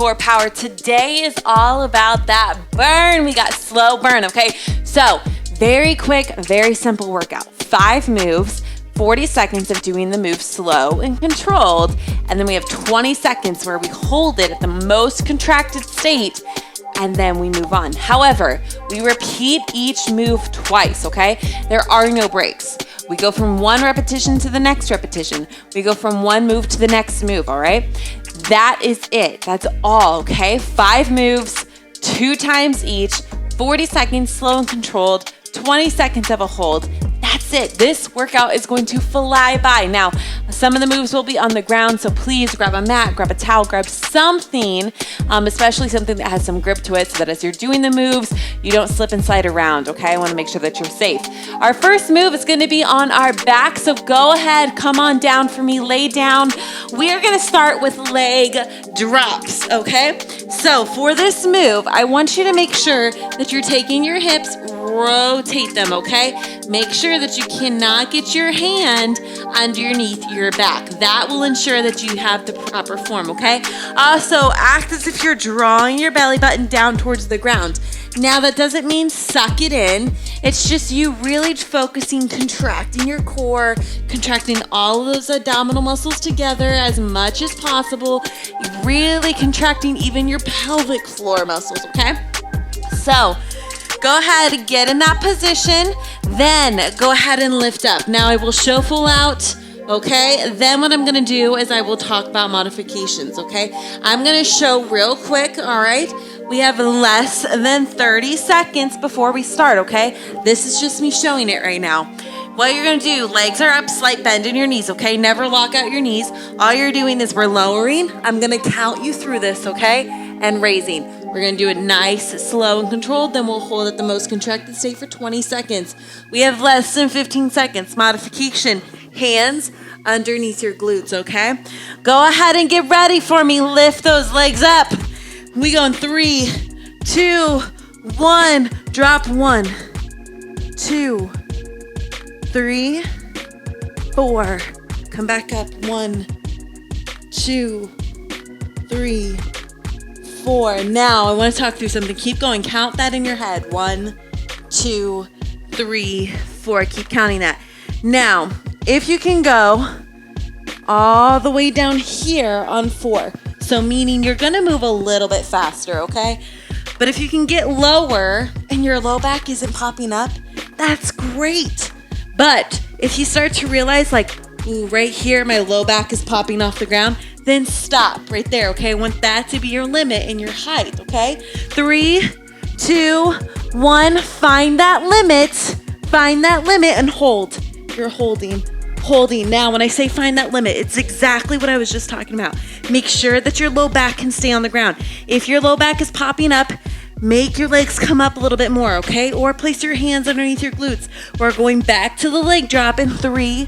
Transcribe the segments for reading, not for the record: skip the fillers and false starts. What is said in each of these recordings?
core power. Today is all about that burn. We got slow burn, okay? So very quick, very simple workout. 5 moves, 40 seconds of doing the move slow and controlled, and then we have 20 seconds where we hold it at the most contracted state, and then we move on. However, we repeat each move twice, okay? There are no breaks. We go from one repetition to the next repetition. We go from one move to the next move, all right? That is it. That's all, okay? 5 moves, 2 times each, 40 seconds slow and controlled, 20 seconds of a hold. That's it. This workout is going to fly by. Now, some of the moves will be on the ground, so please grab a mat, grab a towel, grab something, especially something that has some grip to it so that as you're doing the moves, you don't slip and slide around, okay? I want to make sure that you're safe. Our first move is going to be on our back, so go ahead, come on down for me, lay down. We are going to start with leg drops, okay? So for this move, I want you to make sure that you're taking your hips, rotate them, okay? Make sure that you cannot get your hand underneath your back. That will ensure that you have the proper form, okay? Also, act as if you're drawing your belly button down towards the ground. Now, that doesn't mean suck it in. It's just you really focusing, contracting your core, contracting all of those abdominal muscles together as much as possible, really contracting even your pelvic floor muscles, okay? So, go ahead and get in that position, then go ahead and lift up. Now I will show full out, okay? Then what I'm gonna do is I will talk about modifications, okay? I'm gonna show real quick, all right? We have less than 30 seconds before we start, okay? This is just me showing it right now. What you're gonna do, legs are up, slight bend in your knees, okay? Never lock out your knees. All you're doing is we're lowering. I'm gonna count you through this, okay? And raising. We're gonna do it nice, slow, and controlled, then we'll hold at the most contracted state for 20 seconds. We have less than 15 seconds. Modification, hands underneath your glutes, okay? Go ahead and get ready for me. Lift those legs up. We go in 3, 2, 1. Drop 1, 2, 3, 4. Come back up. 1, 2, 3, 4. Now, I want to talk through something. Keep going. Count that in your head. 1, 2, 3, 4. Keep counting that. Now, if you can go all the way down here on 4, so meaning you're going to move a little bit faster, okay? But if you can get lower and your low back isn't popping up, that's great. But if you start to realize like, ooh, right here, my low back is popping off the ground, then stop right there, okay? I want that to be your limit and your height, okay? 3, 2, 1, find that limit and hold. You're holding. Now, when I say find that limit, it's exactly what I was just talking about. Make sure that your low back can stay on the ground. If your low back is popping up, make your legs come up a little bit more, okay? Or place your hands underneath your glutes. We're going back to the leg drop in 3,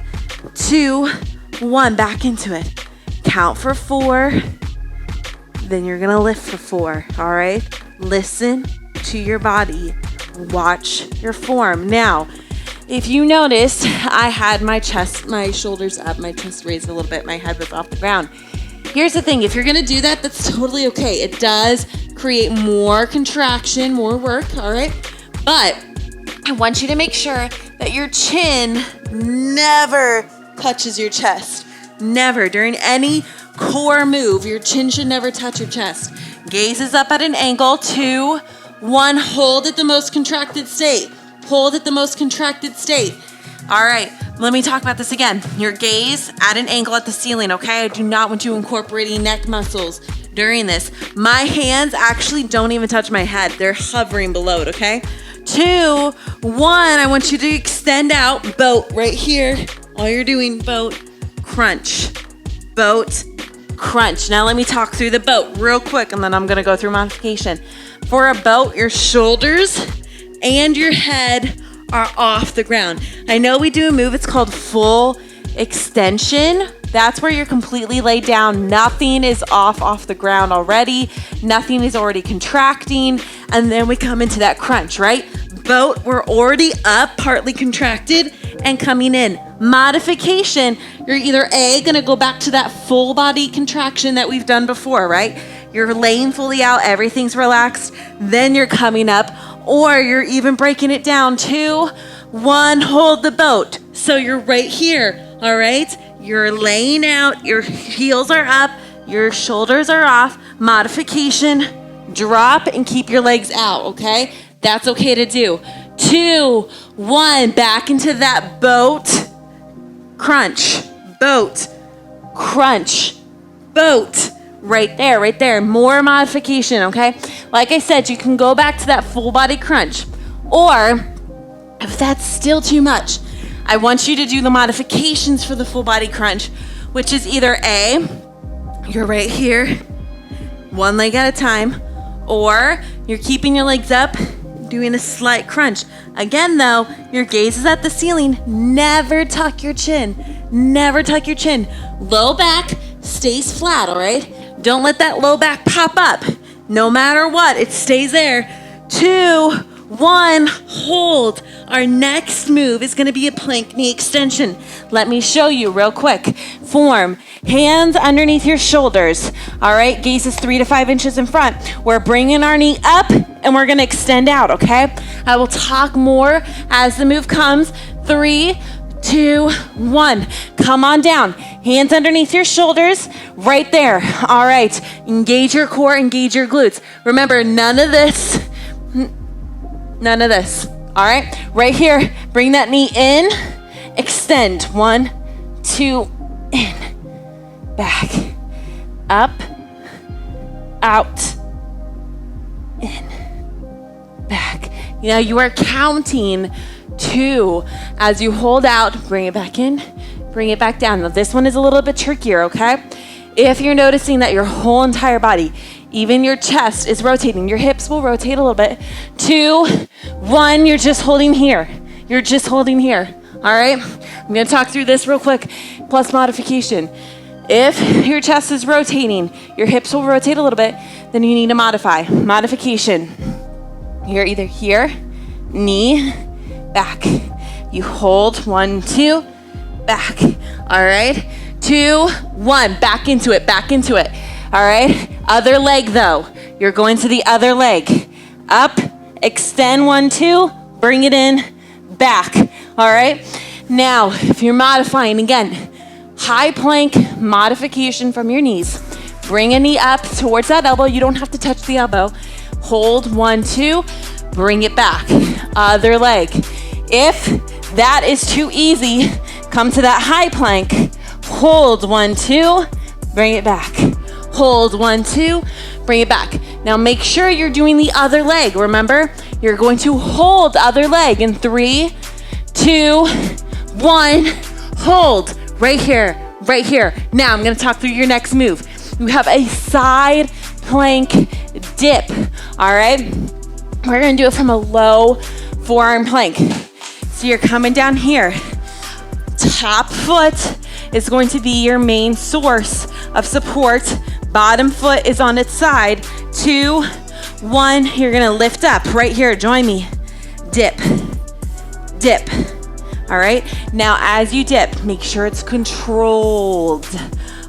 2, 1, back into it. Count for 4, then you're gonna lift for 4, all right? Listen to your body. Watch your form. Now, if you noticed, I had my shoulders up, my chest raised a little bit, my head was off the ground. Here's the thing, if you're gonna do that, that's totally okay. It does create more contraction, more work, all right? But I want you to make sure that your chin never touches your chest. Never. During any core move, your chin should never touch your chest. Gaze is up at an angle. 2, 1, hold at the most contracted state. Hold at the most contracted state. All right, let me talk about this again. Your gaze at an angle at the ceiling, okay? I do not want you incorporating neck muscles during this. My hands actually don't even touch my head. They're hovering below it, okay? 2, 1, I want you to extend out. Boat right here. All you're doing, boat, crunch. Boat, crunch. Now let me talk through the boat real quick, and then I'm gonna go through modification. For a boat, your shoulders and your head are off the ground. I know we do a move, it's called full extension. That's where you're completely laid down. Nothing is off the ground already. Nothing is already contracting. And then we come into that crunch, right? boat, we're already up, partly contracted, and coming in. Modification, you're either A, gonna go back to that full body contraction that we've done before, right? You're laying fully out, everything's relaxed, then you're coming up, or you're even breaking it down. 2, 1, hold the boat. So you're right here, all right? You're laying out, your heels are up, your shoulders are off. Modification, drop and keep your legs out, okay? That's okay to do. 2, 1, back into that boat, crunch, boat, crunch, boat. Right there, right there. More modification, okay? Like I said, you can go back to that full body crunch. Or, if that's still too much, I want you to do the modifications for the full body crunch, which is either A, you're right here, one leg at a time, or you're keeping your legs up, doing a slight crunch. Again though, your gaze is at the ceiling. Never tuck your chin. Never tuck your chin. Low back stays flat, all right? Don't let that low back pop up. No matter what, it stays there. 2, 1, hold. Our next move is gonna be a plank knee extension. Let me show you real quick. Form, hands underneath your shoulders. All right, gaze is 3 to 5 inches in front. We're bringing our knee up and we're gonna extend out, okay? I will talk more as the move comes. 3, 2, 1. Come on down. Hands underneath your shoulders, right there. All right, engage your core, engage your glutes. Remember, none of this. All right, right here, bring that knee in, extend. 1, 2, in, back, up, out, in, back. Now you are counting 2 as you hold out, bring it back in, bring it back down. Now this one is a little bit trickier, okay? If you're noticing that your whole entire body, even your chest is rotating, your hips will rotate a little bit. 2, 1, you're just holding here. You're just holding here, all right? I'm gonna talk through this real quick, plus modification. If your chest is rotating, your hips will rotate a little bit, then you need to modify. Modification, you're either here, knee, back. You hold, 1, 2, back. All right, 2, 1, back into it, all right? Other leg though, you're going to the other leg. Up, extend, 1, 2, bring it in, back, all right? Now, if you're modifying, again, high plank modification from your knees. Bring a knee up towards that elbow. You don't have to touch the elbow. Hold, 1, 2, bring it back. Other leg. If that is too easy, come to that high plank. Hold, 1, 2, bring it back. Hold, 1, 2, bring it back. Now make sure you're doing the other leg. Remember, you're going to hold the other leg in 3, 2, 1, hold. Right here, right here. Now I'm gonna talk through your next move. You have a side plank dip, all right? We're gonna do it from a low forearm plank. So you're coming down here. Top foot is going to be your main source of support. Bottom foot is on its side. 2, 1, you're gonna lift up. Right here, join me. Dip, dip. All right, now as you dip, make sure it's controlled,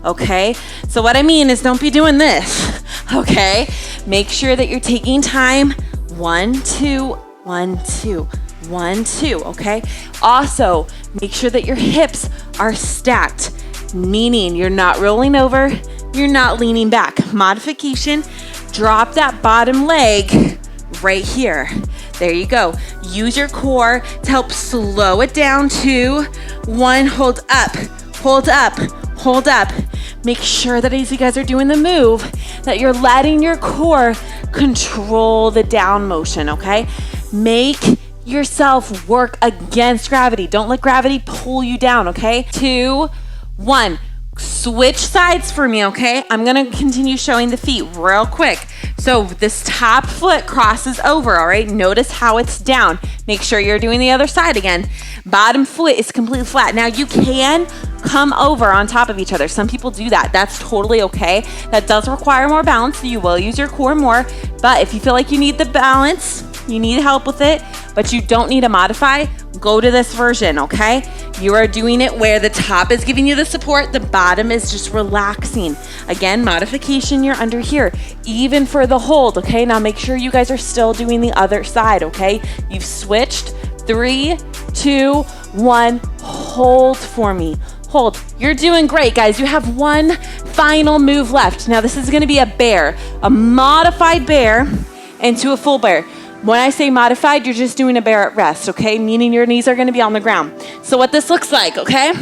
okay? So what I mean is don't be doing this, okay? Make sure that you're taking time. 1, 2, 1, 2, 1, 2, okay? Also, make sure that your hips are stacked, meaning you're not rolling over, you're not leaning back. Modification, drop that bottom leg right here. There you go. Use your core to help slow it down. 2, 1, hold up, hold up, hold up. Make sure that as you guys are doing the move, that you're letting your core control the down motion, okay? Make yourself work against gravity. Don't let gravity pull you down, okay? 2, 1. Switch sides for me, okay? I'm gonna continue showing the feet real quick. So this top foot crosses over, all right? Notice how it's down. Make sure you're doing the other side again. Bottom foot is completely flat. Now you can come over on top of each other. Some people do that. That's totally okay. That does require more balance. So you will use your core more, but if you feel like you need the balance, you need help with it, but you don't need to modify, go to this version, okay? You are doing it where the top is giving you the support, the bottom is just relaxing. Again, modification, you're under here, even for the hold, okay? Now make sure you guys are still doing the other side, okay? You've switched. 3, 2, 1, hold for me. Hold. You're doing great, guys. You have one final move left. Now this is gonna be a bear, a modified bear into a full bear. When I say modified, you're just doing a bear at rest, okay? Meaning your knees are gonna be on the ground. So what this looks like, okay?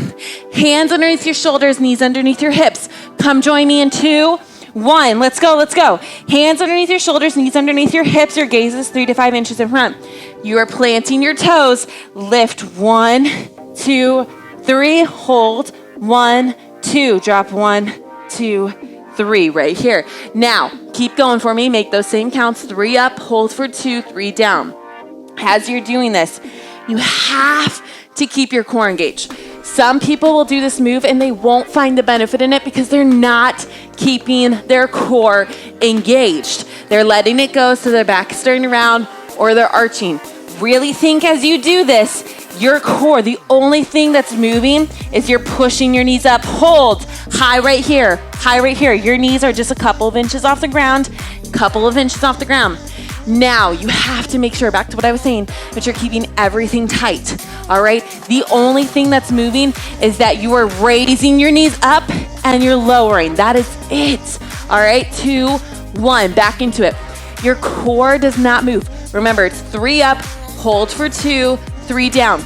Hands underneath your shoulders, knees underneath your hips. Come join me in 2, 1. Let's go, let's go. Hands underneath your shoulders, knees underneath your hips. Your gaze is 3 to 5 inches in front. You are planting your toes. Lift 1, 2, 3. Hold 1, 2. Drop 1, 2, 3 right here. Now, keep going for me. Make those same counts. 3 up, hold for 2, 3 down. As you're doing this, you have to keep your core engaged. Some people will do this move and they won't find the benefit in it because they're not keeping their core engaged. They're letting it go so their back is turning around or they're arching. Really think as you do this, your core, the only thing that's moving is you're pushing your knees up. Hold, high right here, high right here. Your knees are just a couple of inches off the ground, couple of inches off the ground. Now you have to make sure, back to what I was saying, that you're keeping everything tight, all right? The only thing that's moving is that you are raising your knees up and you're lowering. That is it, all right? 2, 1, back into it. Your core does not move. Remember, it's 3 up, hold for 2, 3 down.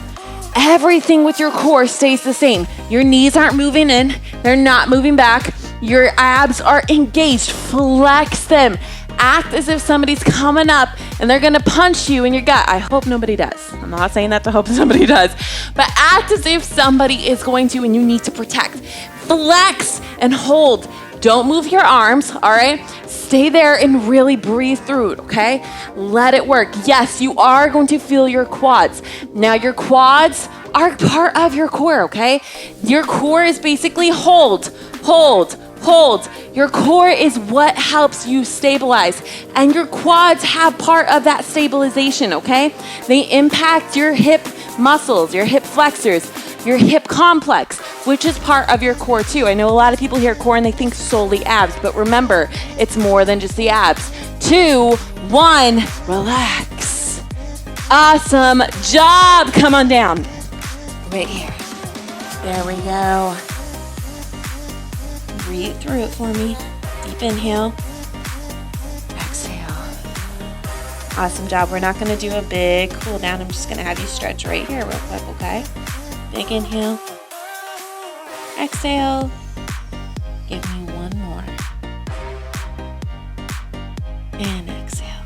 Everything with your core stays the same. Your knees aren't moving in, they're not moving back. Your abs are engaged, flex them. Act as if somebody's coming up and they're gonna punch you in your gut. I hope nobody does. I'm not saying that to hope somebody does, but act as if somebody is going to and you need to protect. Flex and hold. Don't move your arms, all right? Stay there and really breathe through it, okay? Let it work. Yes, you are going to feel your quads. Now your quads are part of your core, okay? Your core is basically hold, hold, hold. Your core is what helps you stabilize, and your quads have part of that stabilization, okay? They impact your hip muscles, your hip flexors, your hip complex, which is part of your core too. I know a lot of people hear core and they think solely abs, but remember, it's more than just the abs. 2, 1, relax. Awesome job. Come on down. Right here. There we go. Breathe through it for me. Deep inhale. Exhale. Awesome job. We're not going to do a big cool down. I'm just going to have you stretch right here real quick, okay? Big inhale. Exhale. Give me one more. And exhale.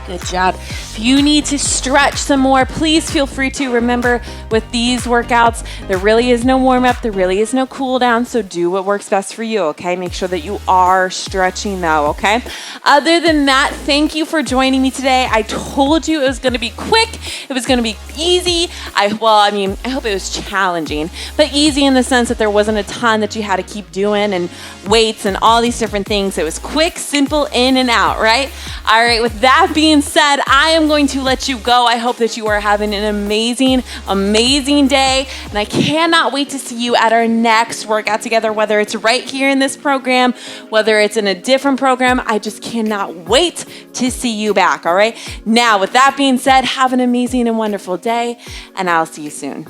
Good job. If you need to stretch some more, please feel free to. Remember, with these workouts, there really is no warm-up, there really is no cool down, so do what works best for you, okay? Make sure that you are stretching though, okay? Other than that, thank you for joining me today. I told you it was gonna be quick, it was gonna be easy. I hope it was challenging, but easy in the sense that there wasn't a ton that you had to keep doing and weights and all these different things. It was quick, simple, in and out, right? All right, with that being said, I am going to let you go. I hope that you are having an amazing, amazing day. And I cannot wait to see you at our next workout together, whether it's right here in this program, whether it's in a different program. I just cannot wait to see you back, all right? Now, with that being said, have an amazing and wonderful day, and I'll see you soon.